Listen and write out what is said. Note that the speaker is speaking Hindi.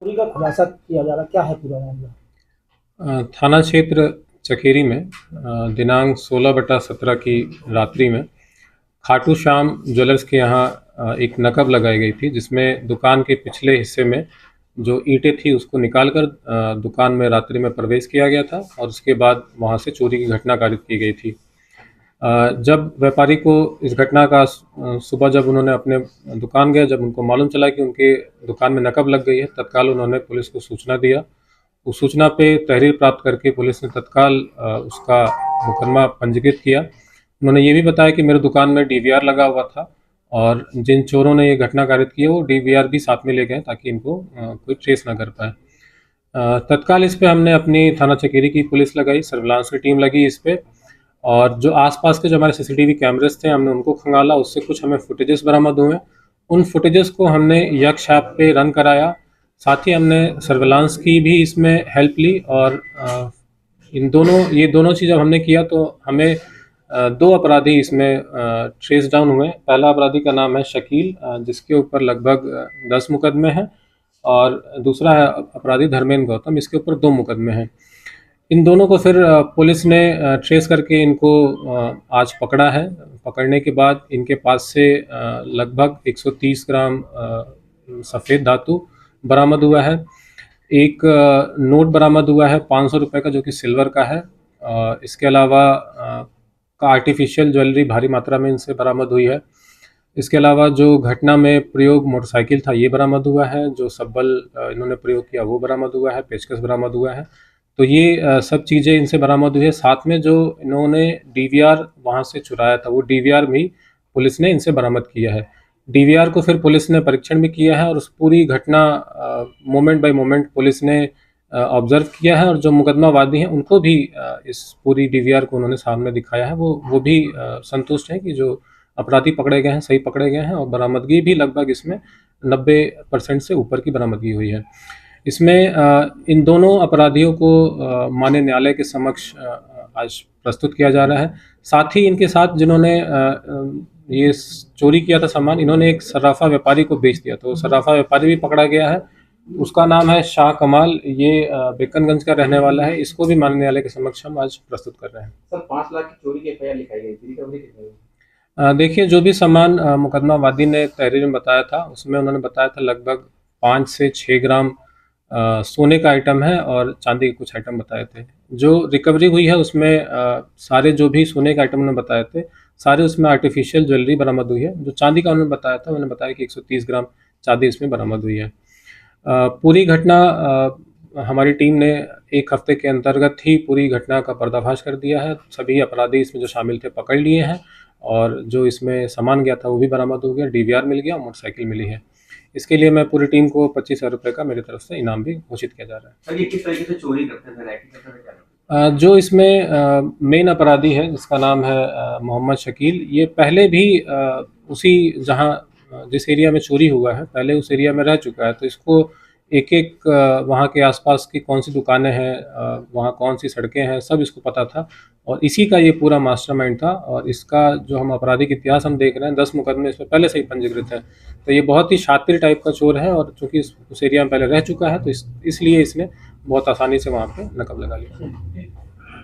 चोरी का खुलासा किया जा रहा, क्या है पूरा मामला? थाना क्षेत्र चकेरी में दिनांक 16/17 की रात्रि में खाटू श्याम ज्वेलर्स के यहाँ एक नकब लगाई गई थी, जिसमें दुकान के पिछले हिस्से में जो ईंटें थी उसको निकालकर दुकान में रात्रि में प्रवेश किया गया था और उसके बाद वहाँ से चोरी की घटना कारित की गई थी। जब व्यापारी को इस घटना का सुबह जब उन्होंने अपने दुकान गए, जब उनको मालूम चला कि उनके दुकान में नकब लग गई है, तत्काल उन्होंने पुलिस को सूचना दिया। उस सूचना पे तहरीर प्राप्त करके पुलिस ने तत्काल उसका मुकदमा पंजीकृत किया। उन्होंने ये भी बताया कि मेरे दुकान में डीवीआर लगा हुआ था और जिन चोरों ने ये घटना कारित की है वो डीवीआर भी साथ में ले गए ताकि इनको कोई ट्रेस ना कर पाए। तत्काल इस पे हमने अपनी थाना चकेरी की पुलिस लगाई, सर्विलांस की टीम लगी इस पे, और जो आसपास के जो हमारे सीसीटीवी कैमरेस थे हमने उनको खंगाला, उससे कुछ हमें फुटेजेस बरामद हुए। उन फुटेजेस को हमने यक्स ऐप पे रन कराया। साथ ही हमने सर्विलांस की भी इसमें हेल्प ली और ये दोनों चीज़ जब हमने किया तो हमें दो अपराधी इसमें ट्रेस डाउन हुए। पहला अपराधी का नाम है शकील, जिसके ऊपर लगभग 10 मुकदमे हैं, और दूसरा है अपराधी धर्मेंद्र गौतम, इसके ऊपर 2 मुकदमे हैं। इन दोनों को फिर पुलिस ने ट्रेस करके इनको आज पकड़ा है। पकड़ने के बाद इनके पास से लगभग 130 ग्राम सफ़ेद धातु बरामद हुआ है। एक नोट बरामद हुआ है 500 रुपये का, जो कि सिल्वर का है। इसके अलावा का आर्टिफिशियल ज्वेलरी भारी मात्रा में इनसे बरामद हुई है। इसके अलावा जो घटना में प्रयोग मोटरसाइकिल था ये बरामद हुआ है, जो सब्बल इन्होंने प्रयोग किया वो बरामद हुआ है, पेचकस बरामद हुआ है। तो ये सब चीज़ें इनसे बरामद हुई है। साथ में जो इन्होंने डीवीआर वहाँ से चुराया था वो डीवीआर भी पुलिस ने इनसे बरामद किया है। डीवीआर को फिर पुलिस ने परीक्षण भी किया है और उस पूरी घटना मोमेंट बाय मोमेंट पुलिस ने ऑब्जर्व किया है, और जो मुकदमा वादी हैं उनको भी इस पूरी डीवीआर को उन्होंने सामने दिखाया है। वो भी संतुष्ट हैं कि जो अपराधी पकड़े गए हैं सही पकड़े गए हैं, और बरामदगी भी लगभग इसमें 90% से ऊपर की बरामदगी हुई है। इसमें इन दोनों अपराधियों को माननीय न्यायालय के समक्ष आज प्रस्तुत किया जा रहा है। साथ ही इनके साथ जिन्होंने ये चोरी किया था सामान, इन्होंने एक सर्राफा व्यापारी को बेच दिया, तो सर्राफा व्यापारी भी पकड़ा गया है। उसका नाम है शाह कमाल, ये बेकनगंज का रहने वाला है। इसको भी माननीय न्यायालय के समक्ष हम आज प्रस्तुत कर रहे हैं। सर 5 लाख की चोरी की एफआईआर लिखाई गई थी, रिकवरी कितनी हुई? देखिए, जो भी सामान मुकदमा वादी ने तहरीर में बताया था उसमें उन्होंने बताया था लगभग 5 से 6 ग्राम सोने का आइटम है और चांदी के कुछ आइटम बताए थे। जो रिकवरी हुई है उसमें सारे जो भी सोने के आइटम उन्होंने बताए थे सारे उसमें आर्टिफिशियल ज्वेलरी बरामद हुई है। जो चांदी का उन्होंने बताया था उन्होंने बताया कि 130 ग्राम चांदी इसमें बरामद हुई है। पूरी घटना हमारी टीम ने 1 हफ्ते के अंतर्गत ही पूरी घटना का पर्दाफाश कर दिया है। सभी अपराधी इसमें जो शामिल थे पकड़ लिए हैं, और जो इसमें सामान गया था वो भी बरामद हो गया, डीवीआर मिल गया, मोटरसाइकिल मिली है। इसके लिए मैं पूरी टीम को 25,000 रुपये का मेरी तरफ से इनाम भी घोषित किया जा रहा है। सर ये किस तरीके से चोरी करते हैं, वैरायटी करते हैं क्या? जो इसमें मेन अपराधी है जिसका नाम है मोहम्मद शकील, ये पहले भी उसी जिस एरिया में चोरी हुआ है पहले उस एरिया में रह चुका है। तो इसको एक वहाँ के आसपास की कौन सी दुकानें हैं, वहाँ कौन सी सड़कें हैं, सब इसको पता था, और इसी का ये पूरा मास्टरमाइंड था। और इसका जो हम आपराधिक इतिहास हम देख रहे हैं 10 मुकदमे इसमें पहले से ही पंजीकृत है। तो ये बहुत ही शातिर टाइप का चोर है, और चूँकि उस एरिया में पहले रह चुका है तो इसलिए इसने बहुत आसानी से वहाँ पे नकब लगा लिया।